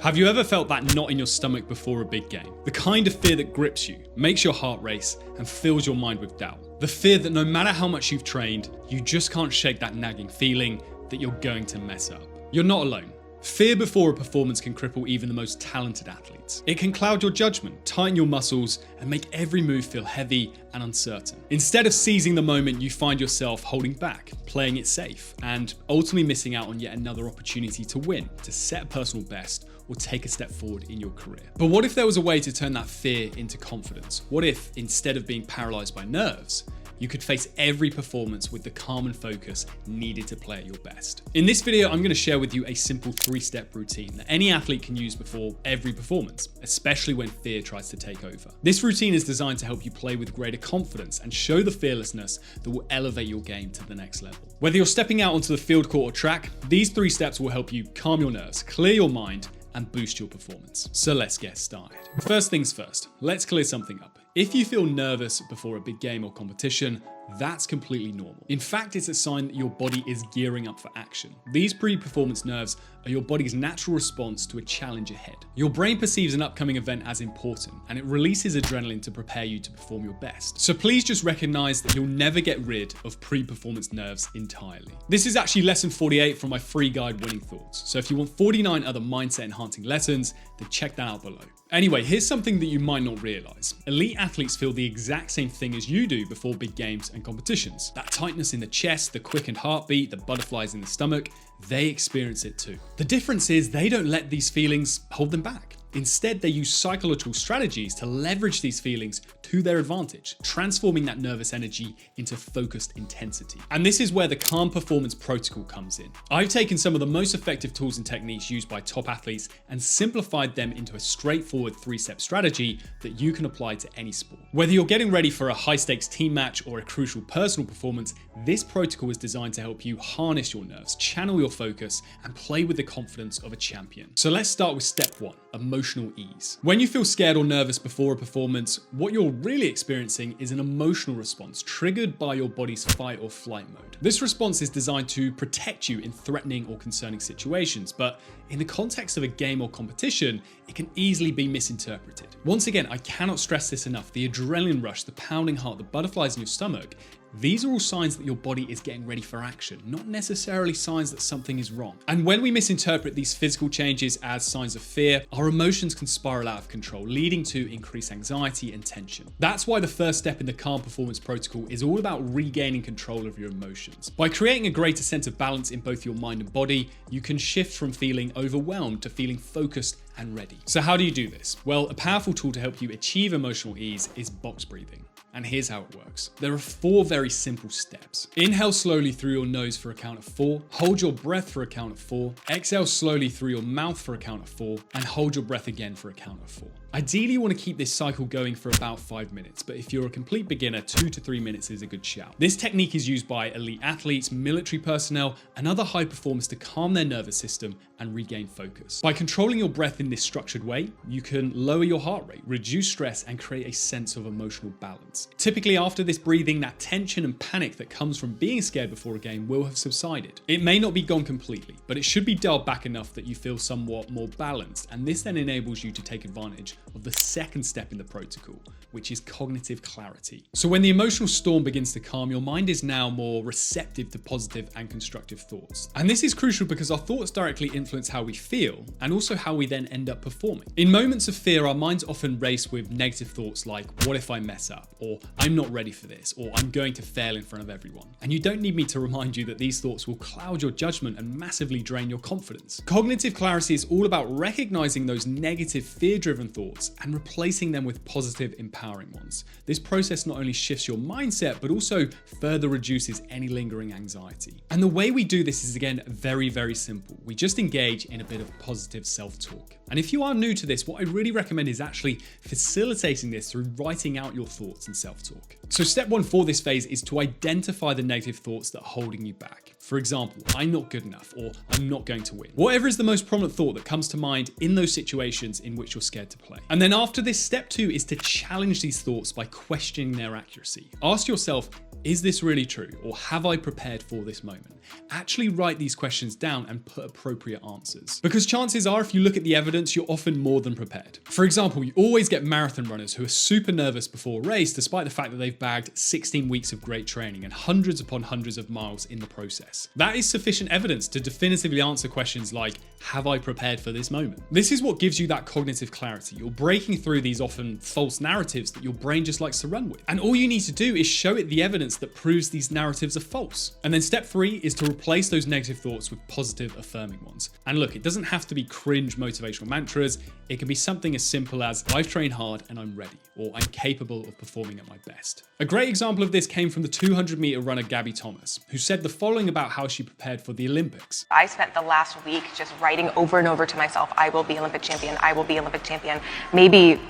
Have you ever felt that knot in your stomach before a big game? The kind of fear that grips you, makes your heart race, and fills your mind with doubt. The fear that no matter how much you've trained, you just can't shake that nagging feeling that you're going to mess up. You're not alone. Fear before a performance can cripple even the most talented athletes. It can cloud your judgment, tighten your muscles, and make every move feel heavy and uncertain. Instead of seizing the moment, you find yourself holding back, playing it safe, and ultimately missing out on yet another opportunity to win, to set a personal best, or take a step forward in your career. But what if there was a way to turn that fear into confidence? What if, instead of being paralyzed by nerves, you could face every performance with the calm and focus needed to play at your best? In this video, I'm going to share with you a simple 3-step routine that any athlete can use before every performance, especially when fear tries to take over. This routine is designed to help you play with greater confidence and show the fearlessness that will elevate your game to the next level. Whether you're stepping out onto the field, court, or track, these 3 steps will help you calm your nerves, clear your mind, and boost your performance. So let's get started. First things first, let's clear something up. If you feel nervous before a big game or competition, that's completely normal. In fact, it's a sign that your body is gearing up for action. These pre-performance nerves are your body's natural response to a challenge ahead. Your brain perceives an upcoming event as important, and it releases adrenaline to prepare you to perform your best. So please just recognize that you'll never get rid of pre-performance nerves entirely. This is actually lesson 48 from my free guide, Winning Thoughts. So if you want 49 other mindset enhancing lessons, then check that out below. Anyway, here's something that you might not realize. Elite athletes feel the exact same thing as you do before big games and competitions. That tightness in the chest, the quickened heartbeat, the butterflies in the stomach, they experience it too. The difference is they don't let these feelings hold them back. Instead, they use psychological strategies to leverage these feelings to their advantage, transforming that nervous energy into focused intensity. And this is where the Calm Performance Protocol comes in. I've taken some of the most effective tools and techniques used by top athletes and simplified them into a straightforward 3-step strategy that you can apply to any sport. Whether you're getting ready for a high-stakes team match or a crucial personal performance, this protocol is designed to help you harness your nerves, channel your focus, and play with the confidence of a champion. So let's start with step 1, emotional ease. When you feel scared or nervous before a performance, what you're really experiencing is an emotional response triggered by your body's fight or flight mode. This response is designed to protect you in threatening or concerning situations, but in the context of a game or competition, it can easily be misinterpreted. Once again, I cannot stress this enough. The adrenaline rush, the pounding heart, the butterflies in your stomach, these are all signs that your body is getting ready for action, not necessarily signs that something is wrong. And when we misinterpret these physical changes as signs of fear, our emotions can spiral out of control, leading to increased anxiety and tension. That's why the first step in the Calm Performance Protocol is all about regaining control of your emotions. By creating a greater sense of balance in both your mind and body, you can shift from feeling overwhelmed to feeling focused and ready. So how do you do this? Well, a powerful tool to help you achieve emotional ease is box breathing. And here's how it works. There are 4 very simple steps. Inhale slowly through your nose for a count of 4, hold your breath for a count of 4, exhale slowly through your mouth for a count of 4, and hold your breath again for a count of 4. Ideally, you want to keep this cycle going for about 5 minutes, but if you're a complete beginner, 2 to 3 minutes is a good shout. This technique is used by elite athletes, military personnel, and other high performers to calm their nervous system and regain focus. By controlling your breath in this structured way, you can lower your heart rate, reduce stress, and create a sense of emotional balance. Typically, after this breathing, that tension and panic that comes from being scared before a game will have subsided. It may not be gone completely, but it should be dialed back enough that you feel somewhat more balanced, and this then enables you to take advantage of the second step in the protocol, which is cognitive clarity. So when the emotional storm begins to calm, your mind is now more receptive to positive and constructive thoughts. And this is crucial because our thoughts directly influence how we feel and also how we then end up performing. In moments of fear, our minds often race with negative thoughts like, what if I mess up? Or I'm not ready for this, or I'm going to fail in front of everyone. And you don't need me to remind you that these thoughts will cloud your judgment and massively drain your confidence. Cognitive clarity is all about recognizing those negative fear-driven thoughts and replacing them with positive, empowering ones. This process not only shifts your mindset, but also further reduces any lingering anxiety. And the way we do this is, again, very, very simple. We just engage in a bit of positive self-talk. And if you are new to this, what I really recommend is actually facilitating this through writing out your thoughts and self-talk. So step 1 for this phase is to identify the negative thoughts that are holding you back. For example, I'm not good enough, or I'm not going to win. Whatever is the most prominent thought that comes to mind in those situations in which you're scared to play. And then after this, step 2 is to challenge these thoughts by questioning their accuracy. Ask yourself, Is this really true? Or have I prepared for this moment? Actually write these questions down and put appropriate answers. Because chances are, if you look at the evidence, you're often more than prepared. For example, you always get marathon runners who are super nervous before a race, despite the fact that they've bagged 16 weeks of great training and hundreds upon hundreds of miles in the process. That is sufficient evidence to definitively answer questions like, have I prepared for this moment? This is what gives you that cognitive clarity. You're breaking through these often false narratives that your brain just likes to run with. And all you need to do is show it the evidence that proves these narratives are false. And then step 3 is to replace those negative thoughts with positive, affirming ones. And look, it doesn't have to be cringe motivational mantras. It can be something as simple as, I've trained hard and I'm ready, or I'm capable of performing at my best. A great example of this came from the 200-meter runner Gabby Thomas, who said the following about how she prepared for the Olympics. I spent the last week just writing over and over to myself, I will be Olympic champion, I will be Olympic champion. Maybe,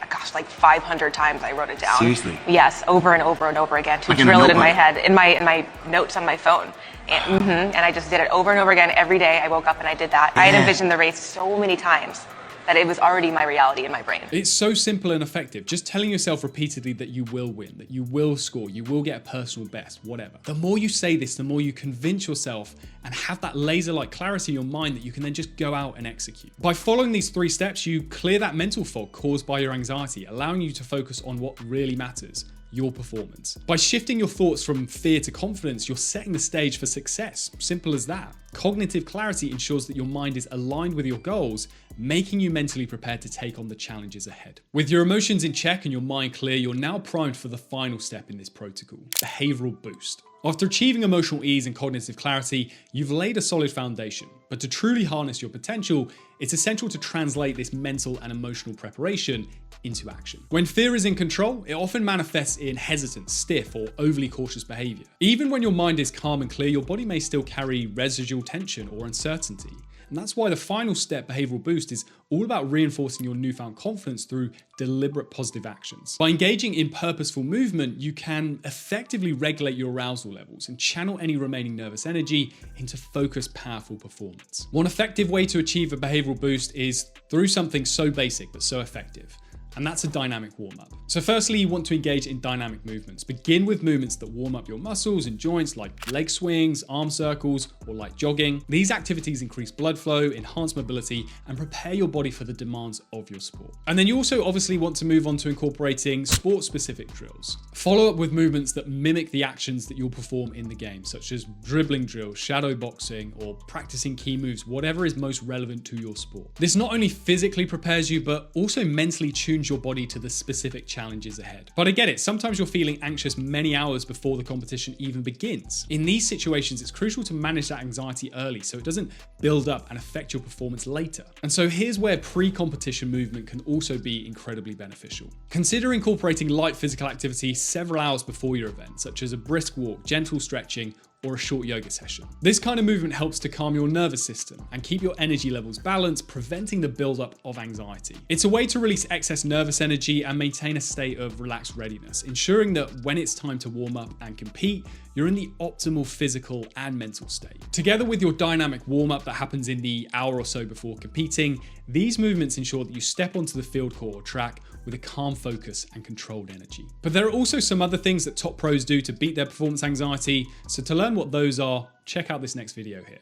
gosh, like 500 times I wrote it down. Seriously? Yes, over and over and over again to drill it in my head, in my notes on my phone. And I just did it over and over again every day. I woke up and I did that. I had envisioned the race so many times that it was already my reality in my brain. It's so simple and effective. Just telling yourself repeatedly that you will win, that you will score, you will get a personal best, whatever. The more you say this, the more you convince yourself and have that laser-like clarity in your mind that you can then just go out and execute. By following these 3 steps, you clear that mental fog caused by your anxiety, allowing you to focus on what really matters, your performance. By shifting your thoughts from fear to confidence, you're setting the stage for success. Simple as that. Cognitive clarity ensures that your mind is aligned with your goals, making you mentally prepared to take on the challenges ahead. With your emotions in check and your mind clear, you're now primed for the final step in this protocol, behavioral boost. After achieving emotional ease and cognitive clarity, you've laid a solid foundation. But to truly harness your potential, it's essential to translate this mental and emotional preparation into action. When fear is in control, it often manifests in hesitant, stiff, or overly cautious behavior. Even when your mind is calm and clear, your body may still carry residual tension or uncertainty. And that's why the final step, behavioral boost, is all about reinforcing your newfound confidence through deliberate positive actions. By engaging in purposeful movement, you can effectively regulate your arousal levels and channel any remaining nervous energy into focused, powerful performance. One effective way to achieve a behavioral boost is through something so basic but so effective. And that's a dynamic warm-up. So firstly, you want to engage in dynamic movements. Begin with movements that warm up your muscles and joints like leg swings, arm circles, or light jogging. These activities increase blood flow, enhance mobility, and prepare your body for the demands of your sport. And then you also obviously want to move on to incorporating sport-specific drills. Follow up with movements that mimic the actions that you'll perform in the game, such as dribbling drills, shadow boxing, or practicing key moves, whatever is most relevant to your sport. This not only physically prepares you, but also mentally tunes your body to the specific challenges ahead. But I get it, sometimes you're feeling anxious many hours before the competition even begins. In these situations, it's crucial to manage that anxiety early so it doesn't build up and affect your performance later. And so here's where pre-competition movement can also be incredibly beneficial. Consider incorporating light physical activity several hours before your event, such as a brisk walk, gentle stretching, or a short yoga session. This kind of movement helps to calm your nervous system and keep your energy levels balanced, preventing the buildup of anxiety. It's a way to release excess nervous energy and maintain a state of relaxed readiness, ensuring that when it's time to warm up and compete, you're in the optimal physical and mental state. Together with your dynamic warm-up that happens in the hour or so before competing, these movements ensure that you step onto the field court or track with a calm focus and controlled energy. But there are also some other things that top pros do to beat their performance anxiety, so to learn what those are, check out this next video here.